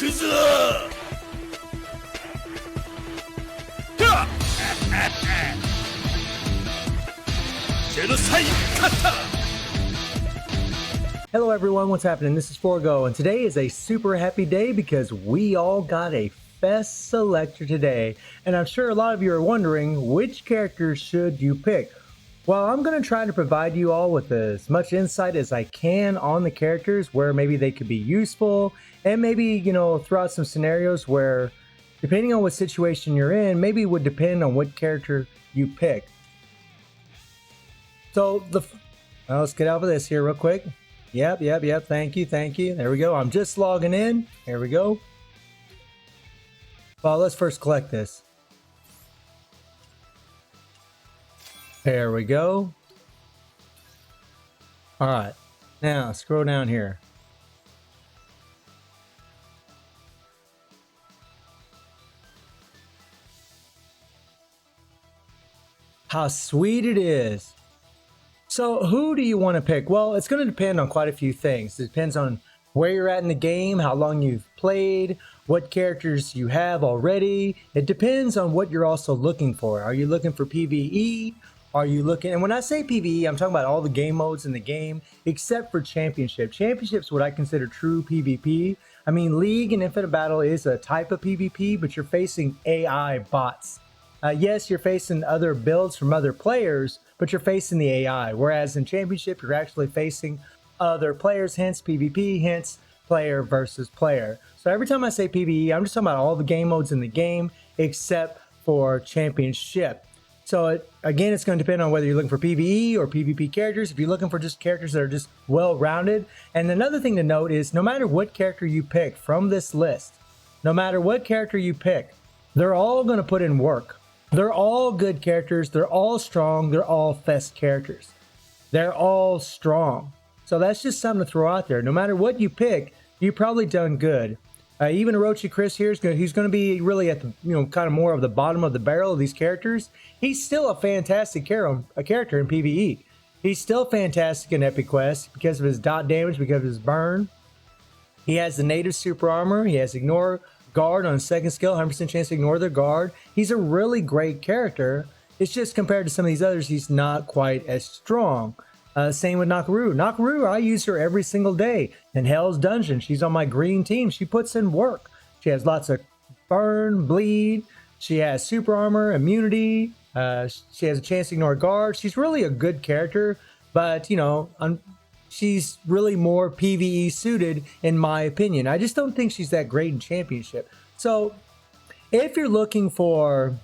Hello everyone, what's happening? This is Forgo, and today is a super happy day because we all got a Fest Selector today. And I'm sure a lot of you are wondering, which characters should you pick? Well, I'm going to try to provide you all with as much insight as I can on the characters, where maybe they could be useful, and maybe, you know, throw out some scenarios where, depending on what situation you're in, maybe it would depend on what character you pick. So, let's get out of this here real quick. Yep, thank you. There we go. I'm just logging in. There we go. Well, let's first collect this. There we go. All right. Now, scroll down here. How sweet it is. So who do you want to pick? Well, it's going to depend on quite a few things. It depends on where you're at in the game, how long you've played, what characters you have already. It depends on what you're also looking for. Are you looking for PvE? Are you looking, and when I say PvE, I'm talking about all the game modes in the game, except for Championship. Championship's what I consider true PvP. I mean, League and Infinite Battle is a type of PvP, but you're facing AI bots. Yes, you're facing other builds from other players, but you're facing the AI. Whereas in Championship, you're actually facing other players, hence PvP, hence player versus player. So every time I say PvE, I'm just talking about all the game modes in the game, except for Championship. So again, it's going to depend on whether you're looking for PvE or PvP characters. If you're looking for just characters that are just well-rounded. And another thing to note is no matter what character you pick from this list, no matter what character you pick, they're all going to put in work. They're all good characters. They're all strong. They're all Fest characters. They're all strong. So that's just something to throw out there. No matter what you pick, you've probably done good. Even Orochi Chris here is he's going to be really at the, you know, kind of more of the bottom of the barrel of these characters. He's still a fantastic character in PvE. He's still fantastic in Epic Quest because of his dot damage, because of his burn. He has the native super armor. He has ignore guard on a second skill, 100% chance to ignore their guard. He's a really great character. It's just compared to some of these others, he's not quite as strong. Same with Nakaruru. Nakaruru, I use her every single day in Hell's Dungeon. She's on my green team. She puts in work. She has lots of burn, bleed. She has super armor, immunity. She has a chance to ignore guard. She's really a good character, but, you know, she's really more PvE suited in my opinion. I just don't think she's that great in Championship. So if you're looking for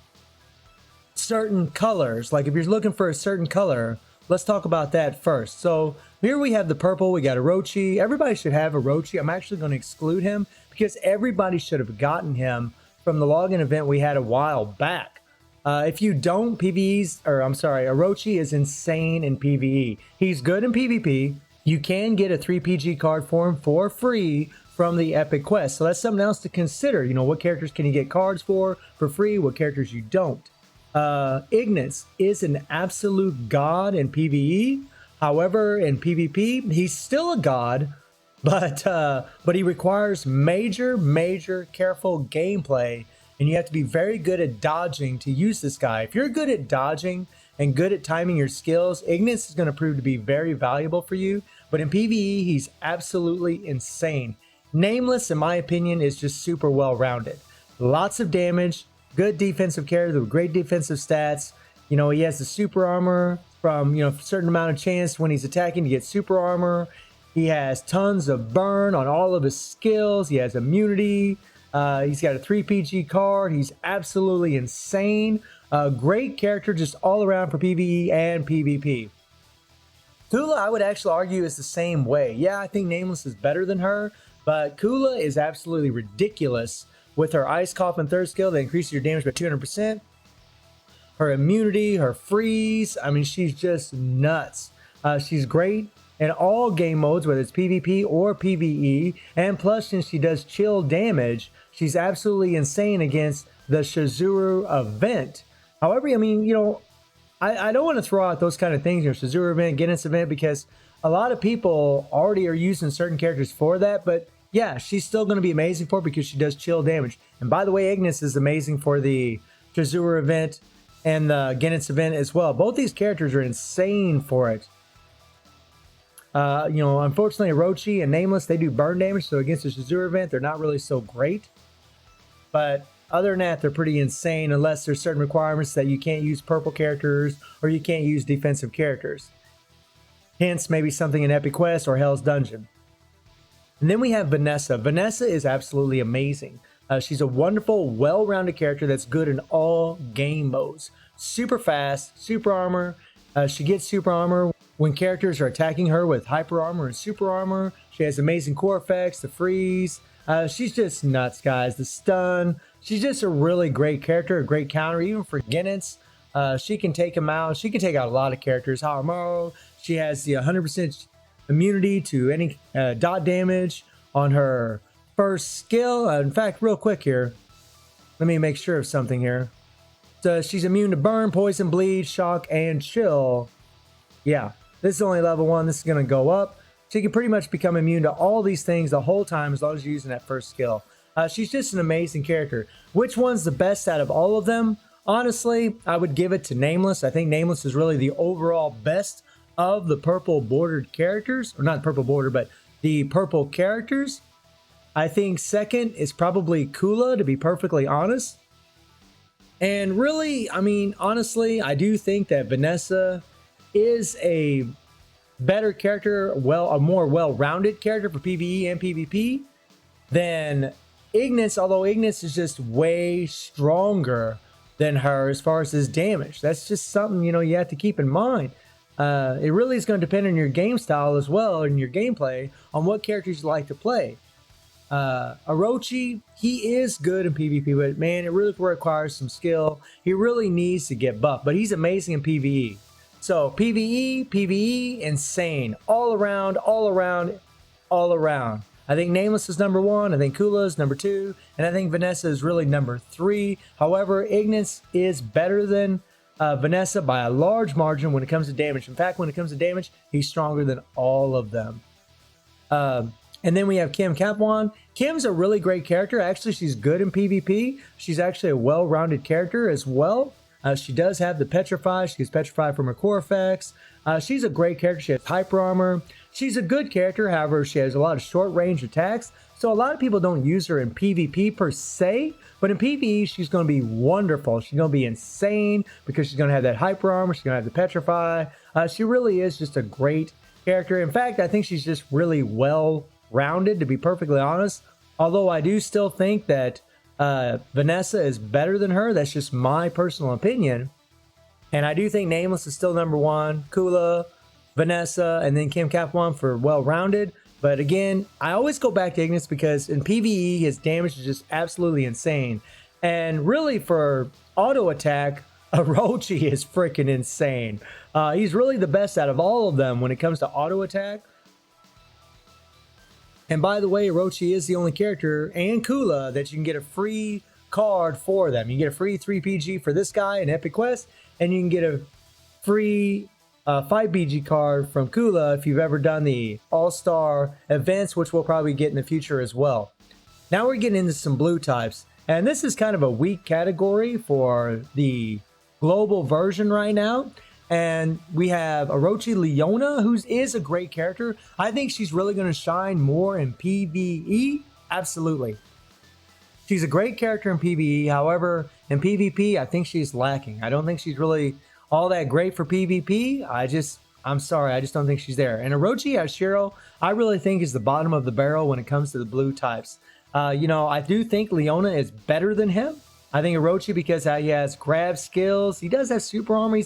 certain colors, like if you're looking for a certain color, let's talk about that first. So here we have the purple. We got Orochi. Everybody should have Orochi. I'm actually going to exclude him because everybody should have gotten him from the login event we had a while back. If you don't, Orochi is insane in PvE. He's good in PvP. You can get a 3PG card for him for free from the Epic Quest. So that's something else to consider. You know, what characters can you get cards for free? What characters you don't? Ignis is an absolute god in PvE. However, in PvP, he's still a god, but he requires major careful gameplay, and you have to be very good at dodging to use this guy. If you're good at dodging and good at timing your skills, Ignis is going to prove to be very valuable for you. But in PvE, he's absolutely insane. Nameless, in my opinion, is just super well-rounded. Lots of damage, good defensive character with great defensive stats. You know, he has the super armor from, you know, a certain amount of chance when he's attacking to get super armor. He has tons of burn on all of his skills. He has immunity. He's got a 3PG card. He's absolutely insane. Great character just all around for PvE and PvP. Kula, I would actually argue, is the same way. Yeah, I think Nameless is better than her, but Kula is absolutely ridiculous with her Ice Coffin third skill that increases your damage by 200%. Her immunity, her freeze, I mean, she's just nuts. She's great in all game modes, whether it's PvP or PvE, and plus, since she does chill damage, she's absolutely insane against the Chrysoline event. However, I mean, you know, I don't want to throw out those kind of things, you know, Chrysoline event, Guinness event, because a lot of people already are using certain characters for that, but yeah, she's still going to be amazing for it because she does chill damage. And by the way, Ignis is amazing for the Chrysoline event and the Guinness event as well. Both these characters are insane for it. You know, unfortunately, Orochi and Nameless, they do burn damage, so against the Chrysoline event, they're not really so great. But other than that, they're pretty insane unless there's certain requirements that you can't use purple characters or you can't use defensive characters. Hence, maybe something in Epic Quest or Hell's Dungeon. And then we have Vanessa. Vanessa is absolutely amazing. She's a wonderful, well-rounded character that's good in all game modes. Super fast, super armor. She gets super armor when characters are attacking her with hyper armor and super armor. She has amazing core effects, the freeze. She's just nuts, guys. The stun. She's just a really great character, a great counter, even for Guinness. She can take him out. She can take out a lot of characters. Haramaro. She has the 100% immunity to any dot damage on her first skill. In fact, real quick here, let me make sure of something here. So she's immune to burn, poison, bleed, shock, and chill. Yeah, this is only level 1. This is going to go up. She can pretty much become immune to all these things the whole time as long as you're using that first skill. She's just an amazing character. Which one's the best out of all of them? Honestly, I would give it to Nameless. I think Nameless is really the overall best of the purple bordered characters. Or not purple border, but the purple characters. I think second is probably Kula, to be perfectly honest. And really, I mean, honestly, I do think that Vanessa is a better character, a more well-rounded character for PvE and PvP than Ignis, although Ignis is just way stronger than her as far as his damage. That's just something, you know, you have to keep in mind. It really is going to depend on your game style as well and your gameplay on what characters you like to play. Orochi, he is good in PvP, but man, it really requires some skill. He really needs to get buffed, but he's amazing in PvE. So PvE, insane. All around. I think Nameless is number 1, I think Kula is number 2, and I think Vanessa is really number 3. However, Ignis is better than Vanessa by a large margin when it comes to damage. In fact, when it comes to damage, he's stronger than all of them. And then we have Kaplan. Kim's a really great character. Actually, she's good in PvP. She's actually a well-rounded character as well. She does have the Petrify. She gets Petrified from her core effects. She's a great character. She has hyper armor. She's a good character. However, she has a lot of short-range attacks. So a lot of people don't use her in PvP per se. But in PvE, she's going to be wonderful. She's going to be insane because she's going to have that hyper armor. She's going to have the Petrify. She really is just a great character. In fact, I think she's just really well-rounded, to be perfectly honest. Although I do still think that Vanessa is better than her. That's just my personal opinion. And I do think Nameless is still number 1. Kula, Vanessa, and then Kaplan for well-rounded. But again, I always go back to Ignis because in PvE, his damage is just absolutely insane. And really for auto attack, Orochi is freaking insane. He's really the best out of all of them when it comes to auto attack. And by the way, Orochi is the only character, and Kula, that you can get a free card for them. You can get a free 3PG for this guy in Epic Quest, and you can get a free 5BG card from Kula if you've ever done the All-Star events, which we'll probably get in the future as well. Now we're getting into some blue types, and this is kind of a weak category for the global version right now. And we have Orochi Leona, who is a great character. I think she's really going to shine more in PvE. Absolutely. She's a great character in PvE. However, in PvP, I think she's lacking. I don't think she's really all that great for PvP. I'm sorry, I just don't think she's there. And Orochi Hashiro, I really think is the bottom of the barrel when it comes to the blue types. You know, I do think Leona is better than him. I think Orochi, because he has grab skills. He does have super armor.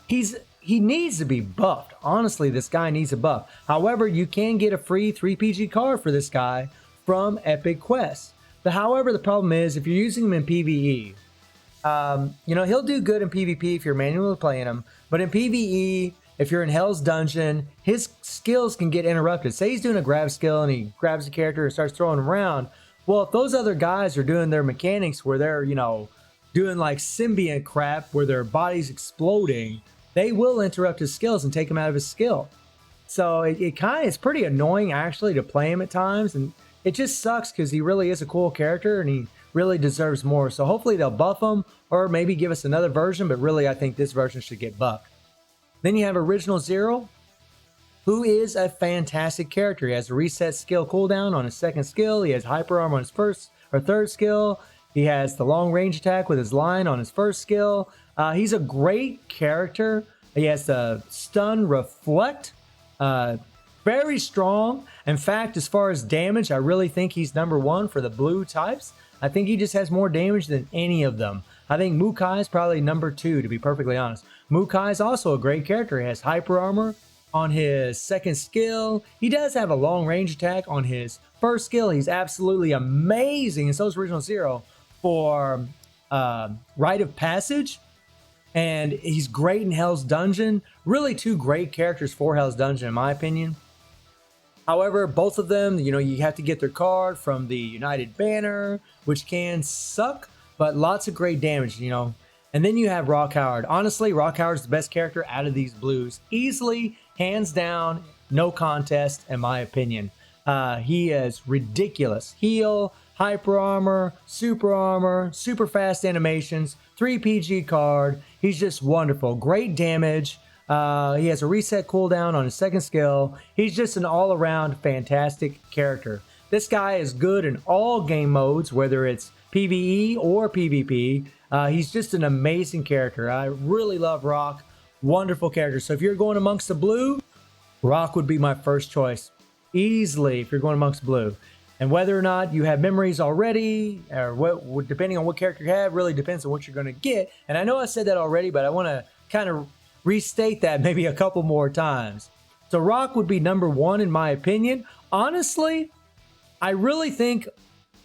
He needs to be buffed. Honestly, this guy needs a buff. However, you can get a free 3PG card for this guy from Epic Quest. However, the problem is if you're using him in PvE, you know, he'll do good in PvP if you're manually playing him. But in PvE, if you're in Hell's Dungeon, his skills can get interrupted. Say he's doing a grab skill and he grabs the character and starts throwing him around. Well, if those other guys are doing their mechanics where they're, you know, doing like symbiont crap where their body's exploding, they will interrupt his skills and take him out of his skill. So it's pretty annoying actually to play him at times, and it just sucks because he really is a cool character and he really deserves more. So hopefully they'll buff him or maybe give us another version, but really I think this version should get buffed. Then you have Original Zero, who is a fantastic character. He has a reset skill cooldown on his second skill. He has hyper armor on his first or third skill. He has the long range attack with his line on his first skill. He's a great character. He has the stun reflect. Very strong. In fact, as far as damage, I really think he's number one for the blue types. I think he just has more damage than any of them. I think Mukai is probably number two, to be perfectly honest. Mukai is also a great character. He has hyper armor on his second skill. He does have a long range attack on his first skill. He's absolutely amazing, and so is Original Zero for Rite of Passage. And he's great in Hell's Dungeon. Really two great characters for Hell's Dungeon, in my opinion. However, both of them, you know, you have to get their card from the United Banner, which can suck, but lots of great damage, you know. And then you have Rock Howard. Honestly, Rock Howard's the best character out of these blues. Easily, hands down, no contest, in my opinion. He is ridiculous. Heal, hyper armor, super fast animations, 3 PG card. He's just wonderful. Great damage. He has a reset cooldown on his second skill. He's just an all-around fantastic character. This guy is good in all game modes, whether it's PvE or PvP. He's just an amazing character. I really love Rock. Wonderful character. So if you're going amongst the blue, Rock would be my first choice. Easily, if you're going amongst blue. And whether or not you have memories already, or what, depending on what character you have, really depends on what you're going to get. And I know I said that already, but I want to kind of restate that maybe a couple more times. So Rock would be number one in my opinion. Honestly, I really think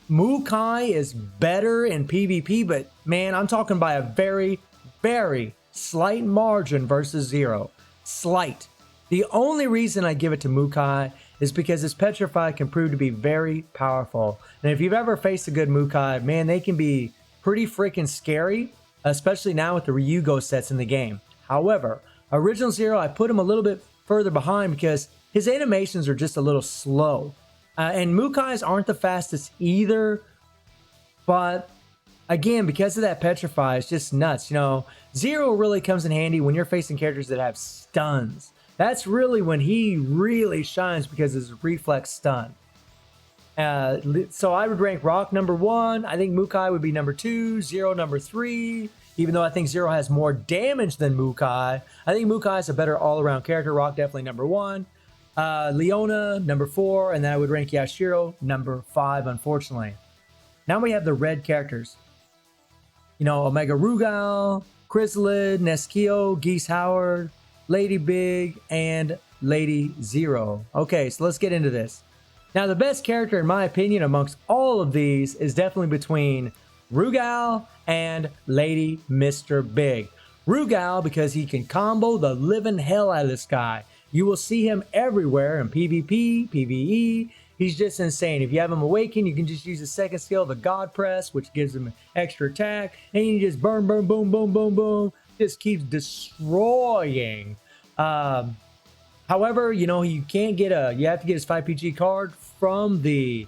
Mukai is better in PvP, but man, I'm talking by a very, very slight margin versus Zero. Slight. The only reason I give it to Mukai is because his Petrify can prove to be very powerful. And if you've ever faced a good Mukai, man, they can be pretty freaking scary, especially now with the Ryugo sets in the game. However, Original Zero, I put him a little bit further behind because his animations are just a little slow. And Mukais aren't the fastest either, but again, because of that Petrify, it's just nuts. You know, Zero really comes in handy when you're facing characters that have stuns. That's really when he really shines because of his reflex stun. So I would rank Rock number one. I think Mukai would be number two, Zero number three. Even though I think Zero has more damage than Mukai, I think Mukai is a better all-around character. Rock definitely number one. Leona number four, and then I would rank Yashiro number five, unfortunately. Now we have the red characters. You know, Omega Rugal, Chrysoline, Neskio, Geese Howard, Lady Big, and Lady Zero. Okay, so let's get into this. Now, the best character, in my opinion, amongst all of these is definitely between Rugal and Lady Mr. Big. Rugal, because he can combo the living hell out of this guy. You will see him everywhere in PvP, PvE. He's just insane. If you have him awakened, you can just use his second skill, the God Press, which gives him extra attack. And you just burn, boom, boom, boom, boom. Just keeps destroying. However, you know, you can't get you have to get his 5PG card from the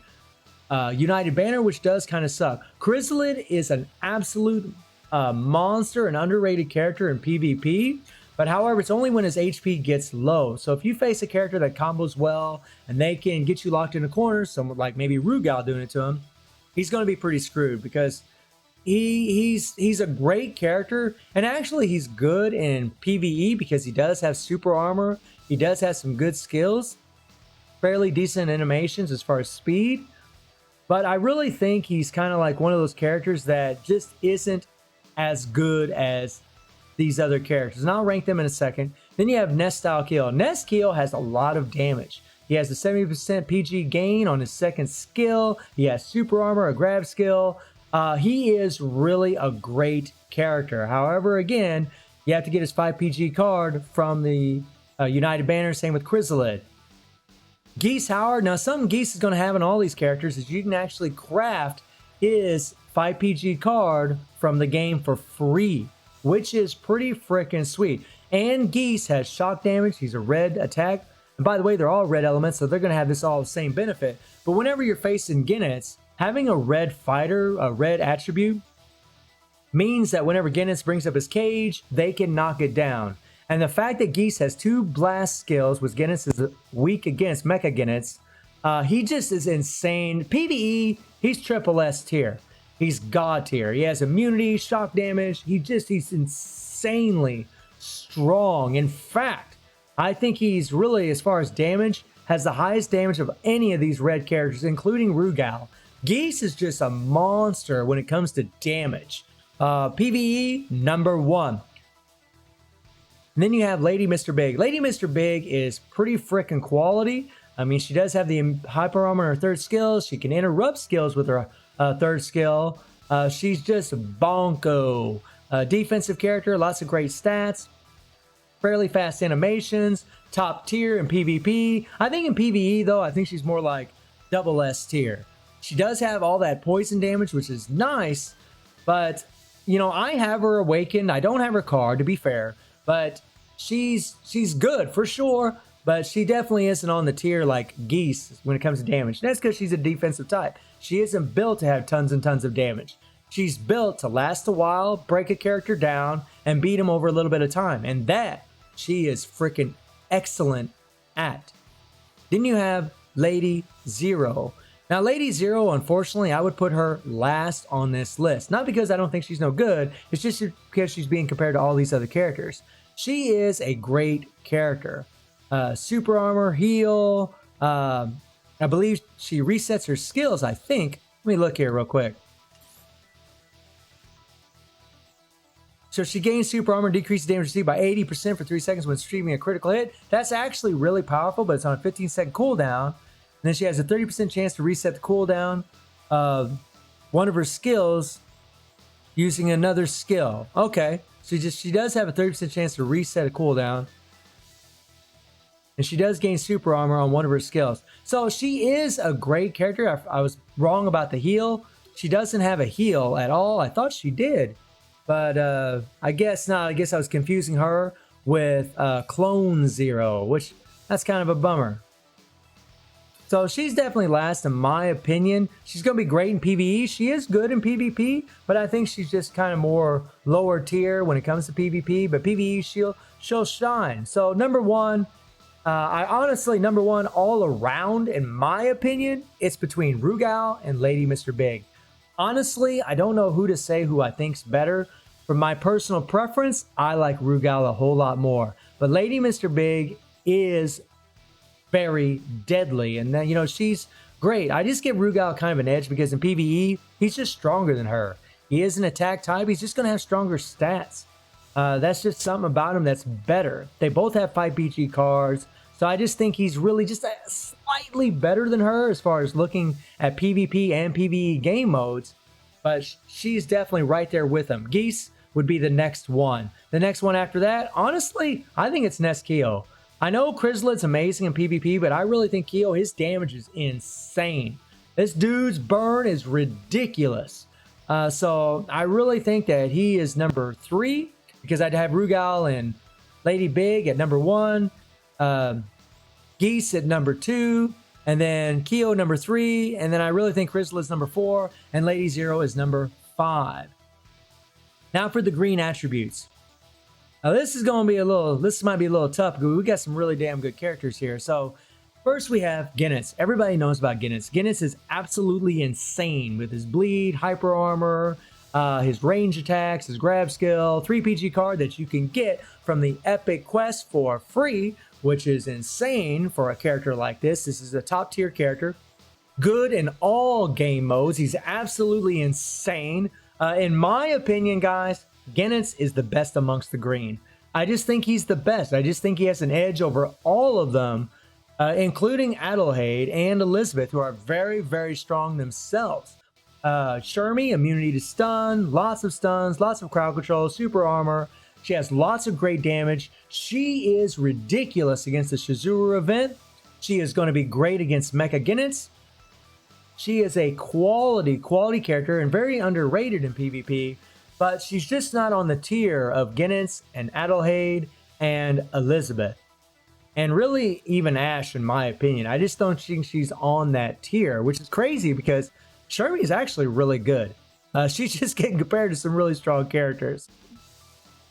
United Banner, which does kind of suck. Chrysoline is an absolute monster, an underrated character in PvP. But however, it's only when his HP gets low. So if you face a character that combos well and they can get you locked in a corner, someone like maybe Rugal doing it to him, he's going to be pretty screwed because he's a great character. And actually, he's good in PvE because he does have super armor. He does have some good skills, fairly decent animations as far as speed. But I really think he's kind of like one of those characters that just isn't as good as these other characters. And I'll rank them in a second. Then you have Nest Style Kill. Nest Kill has a lot of damage. He has a 70% PG gain on his second skill. He has super armor, a grab skill. He is really a great character. However, again, you have to get his 5 PG card from the United Banner. Same with Chrysoline. Geese Howard. Now, something Geese is going to have in all these characters is you can actually craft his 5 PG card from the game for free, which is pretty freaking sweet. And Geese has shock damage. He's a red attack. And by the way, they're all red elements, so they're going to have this all the same benefit. But whenever you're facing Guinness, having a red fighter, a red attribute, means that whenever Guinness brings up his cage, they can knock it down. And the fact that Geese has 2 blast skills, which Guinness is weak against Mecha Guinness, he just is insane. PvE, he's triple S tier. He's God tier. He has immunity, shock damage. He's insanely strong. In fact, I think he's really, as far as damage, has the highest damage of any of these red characters, including Rugal. Geese is just a monster when it comes to damage. PvE, #1. And then you have Lady Mr. Big. Lady Mr. Big is pretty freaking quality. I mean, she does have the hyper armor in her 3rd skill. She can interrupt skills with her 3rd skill. She's just bonko. Defensive character, lots of great stats. Fairly fast animations. Top tier in PvP. I think in PvE, though, I think she's more like double S tier. She does have all that poison damage, which is nice. But, you know, I have her awakened. I don't have her card, to be fair. But she's good for sure, but she definitely isn't on the tier like Geese when it comes to damage. That's because she's a defensive type. She isn't built to have tons and tons of damage. She's built to last a while, break a character down, and beat him over a little bit of time. And that she is freaking excellent at. Then you have Lady Zero. Now, Lady Zero, unfortunately, I would put her last on this list. Not because I don't think she's no good, it's just because she's being compared to all these other characters. She is a great character. Super armor, heal. I believe she resets her skills, I think. Let me look here real quick. So she gains super armor, decreases damage received by 80% for 3 seconds when streaming a critical hit. That's actually really powerful, but it's on a 15-second cooldown. And then she has a 30% chance to reset the cooldown of one of her skills using another skill. Okay, so she does have a 30% chance to reset a cooldown. And she does gain super armor on one of her skills. So she is a great character. I was wrong about the heal. She doesn't have a heal at all. I thought she did. But I guess not. I guess I was confusing her with Clone Zero, which that's kind of a bummer. So she's definitely last in my opinion. She's going to be great in PvE. She is good in PvP, but I think she's just kind of more lower tier when it comes to PvP. But PvE, she'll shine. So #1, I honestly, #1 all around, in my opinion, it's between Rugal and Lady Mr. Big. Honestly, I don't know who to say who I think's better. For my personal preference, I like Rugal a whole lot more. But Lady Mr. Big is very deadly, and then, you know, she's great. I just give Rugal kind of an edge because in PvE, he's just stronger than her. He is an attack type. He's just going to have stronger stats. That's just something about him that's better. They both have 5 PG cards, so I just think he's really just slightly better than her as far as looking at PvP and PvE game modes, but she's definitely right there with him. Geese would be the next one. The next one after that, honestly, I think it's Keo. I know Chrysoline's amazing in PvP, but I really think Keo, his damage is insane. This dude's burn is ridiculous. So I really think that he is #3 because I'd have Rugal and Lady Big at #1, Geese at #2, and then Keo #3, and then I really think Chrysoline's #4, and Lady Zero is #5. Now for the green attributes. Now this might be a little tough because we got some really damn good characters here. So first we have Guinness. Everybody knows about Guinness. Guinness is absolutely insane with his bleed, hyper armor, his range attacks, his grab skill, 3 PG card that you can get from the Epic Quest for free, which is insane for a character like this. This is a top tier character. Good in all game modes. He's absolutely insane. In my opinion, guys, Guinness is the best amongst the green. I just think he's the best. I just think he has an edge over all of them, including Adelgade and Elizabeth, who are very, very strong themselves. Shermie, immunity to stun, lots of stuns, lots of crowd control, super armor. She has lots of great damage. She is ridiculous against the Chizuru event. She is going to be great against Mecha Guinness. She is a quality character and very underrated in PvP, but she's just not on the tier of Guinness and Adelgade and Elizabeth. and really even Ash, in my opinion. I just don't think she's on that tier, which is crazy because Shermie is actually really good. She's just getting compared to some really strong characters.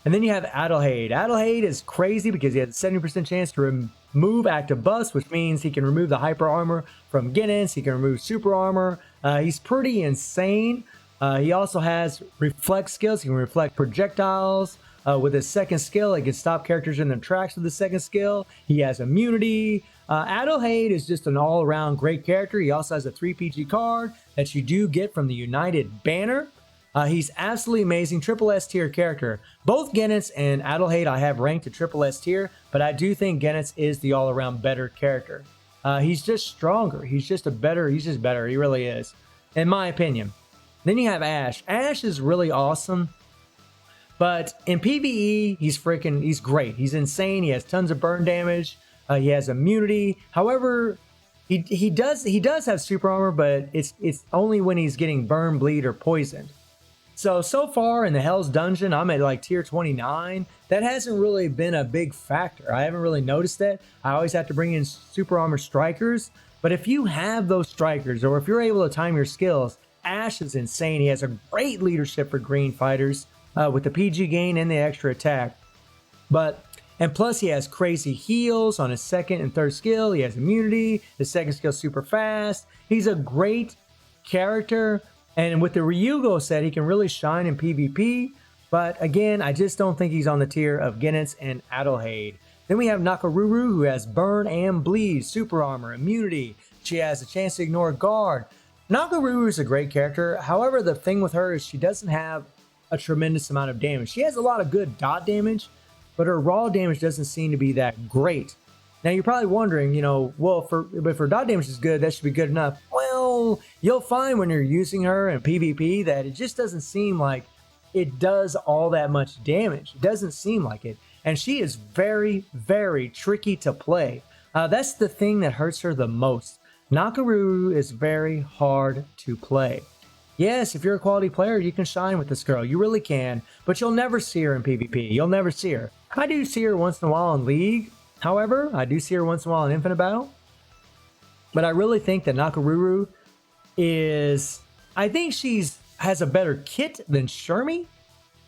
And then you have Adelgade. Adelgade is crazy because he has a 70% chance to remove active buffs, which means he can remove the hyper armor from Guinness. He can remove super armor. He's pretty insane. He also has reflect skills. He can reflect projectiles. With his second skill, he can stop characters in their tracks with the second skill. He has immunity. Adelgade is just an all-around great character. He also has a 3 PG card that you do get from the United banner. He's absolutely amazing, triple S tier character. Both Guinness and Adelgade I have ranked to triple S tier, but I do think Guinness is the all-around better character. He's just stronger. He's just better. He really is, in my opinion. Then you have Ash. Ash is really awesome, but in PvE, he's great. He's insane. He has tons of burn damage. He has immunity. However, he does have super armor, but it's only when he's getting burned, bleed, or poisoned. So far in the Hell's Dungeon, I'm at like tier 29. That hasn't really been a big factor. I haven't really noticed that. I always have to bring in super armor strikers. But if you have those strikers, or if you're able to time your skills, Ash is insane. He has a great leadership for green fighters with the PG gain and the extra attack. And plus he has crazy heals on his second and third skill. He has immunity. His second skill super fast. He's a great character. And with the Ryugo set, he can really shine in PvP. But again, I just don't think he's on the tier of Guinness and Adelgade. Then we have Nakaruru, who has burn and bleed, super armor, immunity. She has a chance to ignore guard. Nakaruru is a great character. However, the thing with her is she doesn't have a tremendous amount of damage. She has a lot of good dot damage, but her raw damage doesn't seem to be that great. Now you're probably wondering, well, if her dot damage is good, that should be good enough. Well, you'll find when you're using her in PvP that it just doesn't seem like it does all that much damage. It doesn't seem like it. And she is very, very tricky to play. That's the thing that hurts her the most. Nakaruru is very hard to play. Yes, if you're a quality player, you can shine with this girl. You really can, but you'll never see her in PvP. You'll never see her. I do see her once in a while in League. However, I do see her once in a while in Infinite Battle. But I really think that Nakaruru I think has a better kit than Shermie.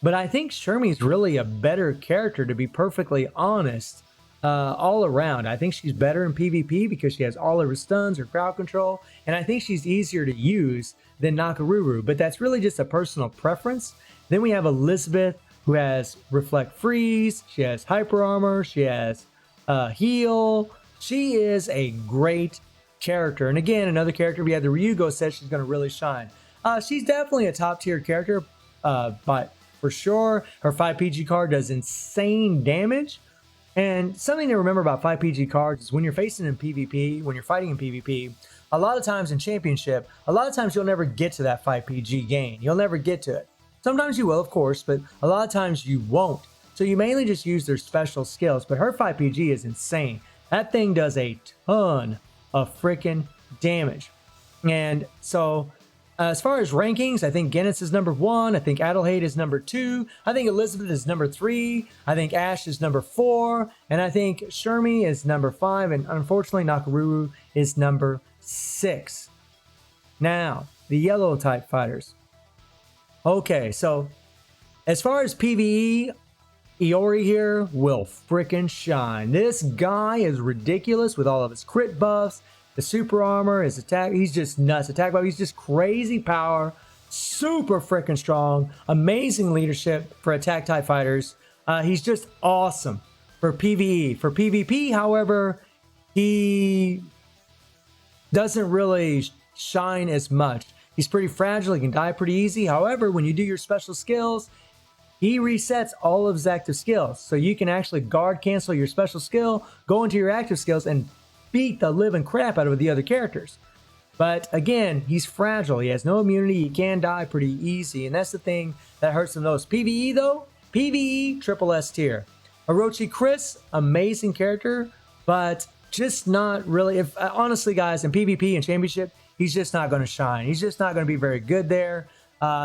But I think Shermie's really a better character, to be perfectly honest, all around. I think she's better in PvP because she has all of her stuns, her crowd control, and I think she's easier to use than Nakaruru. But that's really just a personal preference. Then we have Elizabeth, who has Reflect Freeze. She has Hyper Armor. She has Heal. She is a great character. And again, another character, we had the Ryugo set, she's going to really shine. She's definitely a top tier character, but for sure, her 5 PG card does insane damage. And something to remember about 5 PG cards is when you're facing in PvP, when you're fighting in PvP, a lot of times in Championship, a lot of times you'll never get to that 5 PG gain. You'll never get to it. Sometimes you will, of course, but a lot of times you won't. So you mainly just use their special skills, but her 5 PG is insane. That thing does a ton of freaking damage. And so as far as rankings, I think Guinness is number 1. I think Adelgade is number 2. I think Elizabeth is number 3. I think Ash is number 4. And I think Shermie is number 5. And unfortunately, Nakaruru is number 6. Now, the yellow type fighters. Okay, so as far as PvE, Iori here will frickin' shine. This guy is ridiculous with all of his crit buffs, the super armor, his attack. He's just nuts. Attack buff, he's just crazy power, super frickin' strong, amazing leadership for attack type fighters. He's just awesome for PvE. For PvP, however, he doesn't really shine as much. He's pretty fragile. He can die pretty easy. However, when you do your special skills, he resets all of his active skills. So you can actually guard cancel your special skill, go into your active skills, and beat the living crap out of the other characters. But again, he's fragile. He has no immunity. He can die pretty easy. And that's the thing that hurts him most. PvE though, PvE, triple S tier. Orochi Chris, amazing character, but just not really. Honestly, guys, in PvP and Championship, he's just not going to shine. He's just not going to be very good there.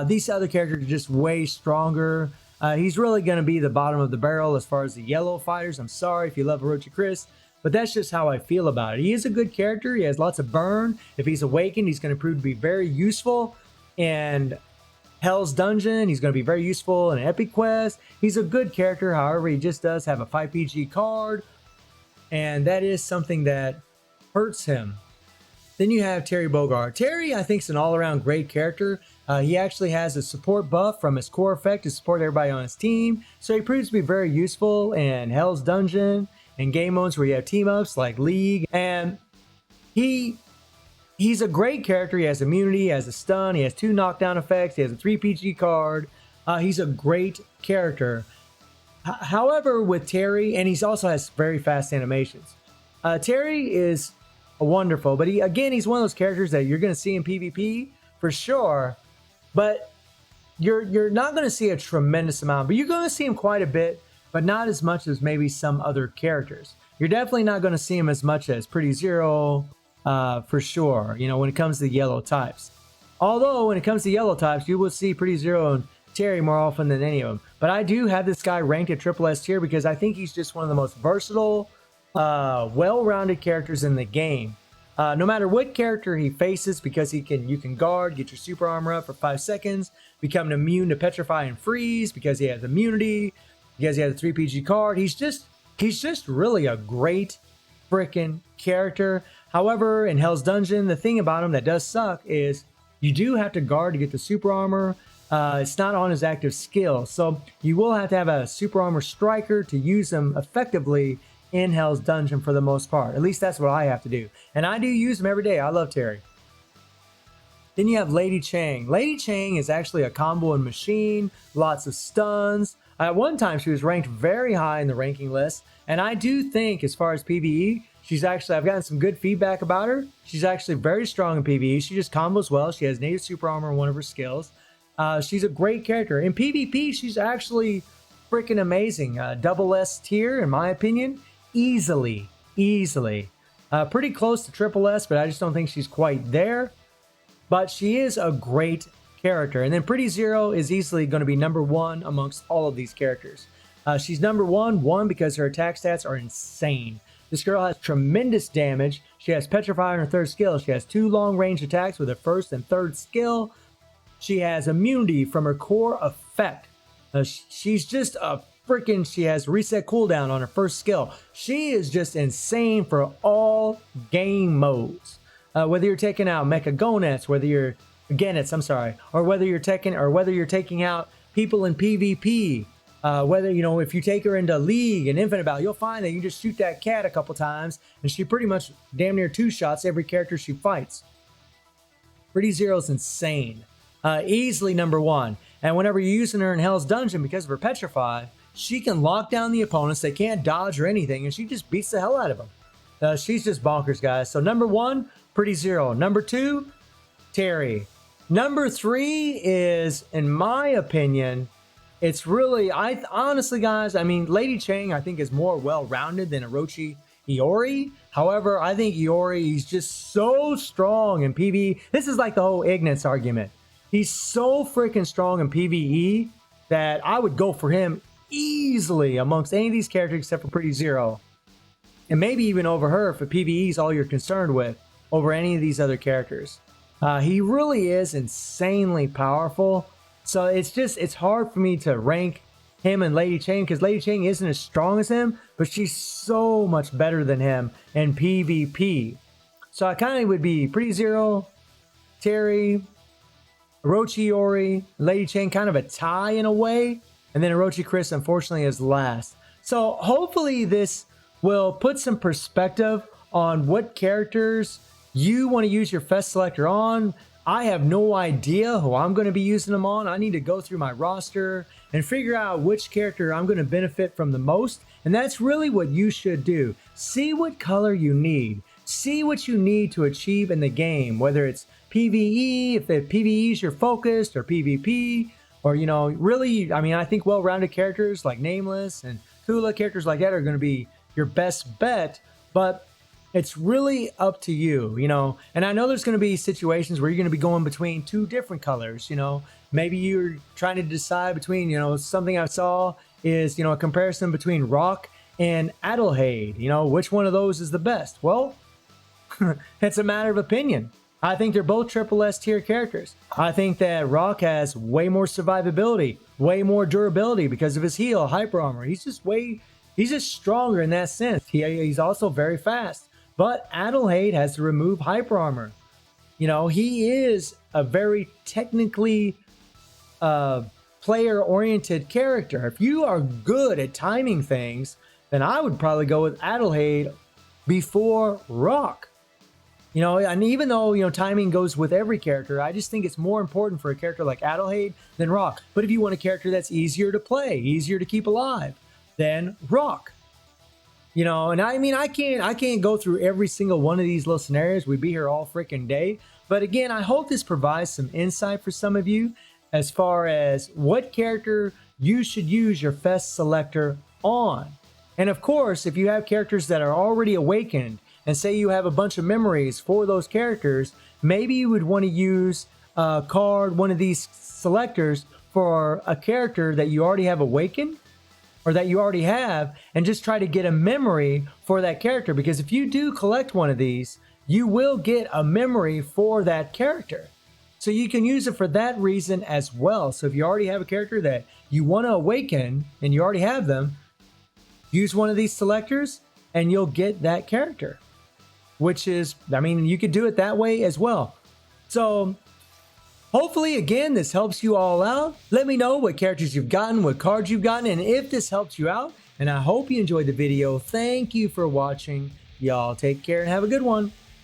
These other characters are just way stronger. He's really going to be the bottom of the barrel as far as the yellow fighters. I'm sorry if you love Orochi Chris, but that's just how I feel about it. He is a good character. He has lots of burn. If he's awakened, he's going to prove to be very useful. And Hell's Dungeon, he's going to be very useful in Epic Quest. He's a good character. However, he just does have a 5 PG card, and that is something that hurts him. Then you have Terry Bogart. Terry, I think, is an all-around great character. He actually has a support buff from his core effect to support everybody on his team, so he proves to be very useful in Hell's Dungeon and game modes where you have team-ups like League. And he's a great character. He has immunity, he has a stun, he has 2 knockdown effects, he has a 3 PG card. He's a great character. However, with Terry, and he also has very fast animations. Terry is wonderful, but he's one of those characters that you're going to see in PvP for sure, but you're not going to see a tremendous amount, but you're going to see him quite a bit, but not as much as maybe some other characters. You're definitely not going to see him as much as Pretty Zero, for sure, when it comes to yellow types. Although when it comes to yellow types, you will see Pretty Zero and Terry more often than any of them. But I do have this guy ranked at triple S tier because I think he's just one of the most versatile, well-rounded characters in the game. No matter what character he faces, because you can guard, get your super armor up for 5 seconds, become immune to petrify and freeze because he has immunity, because he has a 3 PG card. He's just really a great freaking character. However, in Hell's Dungeon, the thing about him that does suck is you do have to guard to get the super armor. It's not on his active skill, so you will have to have a super armor striker to use him effectively in Hell's Dungeon for the most part. At least that's what I have to do. And I do use him every day. I love Terry. Then you have Lady Chang. Lady Chang is actually a comboing machine, lots of stuns. At one time, she was ranked very high in the ranking list. And I do think, as far as PvE, I've gotten some good feedback about her. She's actually very strong in PvE. She just combos well. She has native super armor in one of her skills. She's a great character. In PvP, she's actually freaking amazing. Double S tier, in my opinion. Easily. Pretty close to triple S, but I just don't think she's quite there. But she is a great character. And then Pretty Zero is easily going to be number 1 amongst all of these characters. She's number 1 because her attack stats are insane. This girl has tremendous damage. She has Petrify on her 3rd skill. She has 2 long-range attacks with her 1st and 3rd skill. She has immunity from her core effect. She's just a she has reset cooldown on her 1st skill. She is just insane for all game modes. Whether you're taking out Mecha Gonets, whether you're Guinness, or whether you're taking out people in PvP. Whether, if you take her into League and Infinite Battle, you'll find that you just shoot that cat a couple times and she pretty much damn near 2-shots every character she fights. Pretty Zero's insane. Easily number 1. And whenever you're using her in Hell's Dungeon, because of her Petrify, she can lock down the opponents. They can't dodge or anything, and she just beats the hell out of them. She's just bonkers, guys. So number 1, Pretty Zero. Number 2, Terry. Number 3 is, in my opinion, it's really, honestly, guys, Lady Chang, I think, is more well-rounded than Orochi Iori. However, I think Iori is just so strong in PvE. This is like the whole Ignis argument. He's so freaking strong in PvE that I would go for him easily amongst any of these characters except for Pretty Zero. And maybe even over her if PvE is all you're concerned with over any of these other characters. He really is insanely powerful. So it's hard for me to rank him and Lady Chang because Lady Chang isn't as strong as him, but she's so much better than him in PvP. So I kind of would be Pretty Zero, Terry, Orochi Iori, Lady Chang, kind of a tie in a way. And then Orochi Chris, unfortunately, is last. So hopefully this will put some perspective on what characters you want to use your Fest Selector on. I have no idea who I'm going to be using them on. I need to go through my roster and figure out which character I'm going to benefit from the most. And that's really what you should do. See what color you need. See what you need to achieve in the game, whether it's PvE, if PvE is your focus, or PvP, or, really, I think well-rounded characters like Nameless and Kula, characters like that are going to be your best bet, but it's really up to you, and I know there's going to be situations where you're going to be going between 2 different colors, maybe you're trying to decide between, something I saw is, a comparison between Rock and Adelgade. You know, which one of those is the best? Well, it's a matter of opinion. I think they're both triple S tier characters. I think that Rock has way more survivability, way more durability because of his heal, hyper armor. He's just stronger in that sense. He's also very fast. But Adelgade has to remove hyper armor. You know, he is a very technically player-oriented character. If you are good at timing things, then I would probably go with Adelgade before Rock. You know, and even though, you know, timing goes with every character, I just think it's more important for a character like Adelgade than Rock. But if you want a character that's easier to play, easier to keep alive, then Rock. You know, and I mean, I can't go through every single one of these little scenarios. We'd be here all freaking day. But again, I hope this provides some insight for some of you as far as what character you should use your Fest Selector on. And of course, if you have characters that are already awakened, and say you have a bunch of memories for those characters, maybe you would want to use one of these selectors for a character that you already have awakened or that you already have, and just try to get a memory for that character. Because if you do collect one of these, you will get a memory for that character. So you can use it for that reason as well. So if you already have a character that you want to awaken and you already have them, use one of these selectors and you'll get that character. Which is, I mean, you could do it that way as well. So hopefully, again, this helps you all out. Let me know what characters you've gotten, what cards you've gotten, and if this helps you out. And I hope you enjoyed the video. Thank you for watching. Y'all take care and have a good one.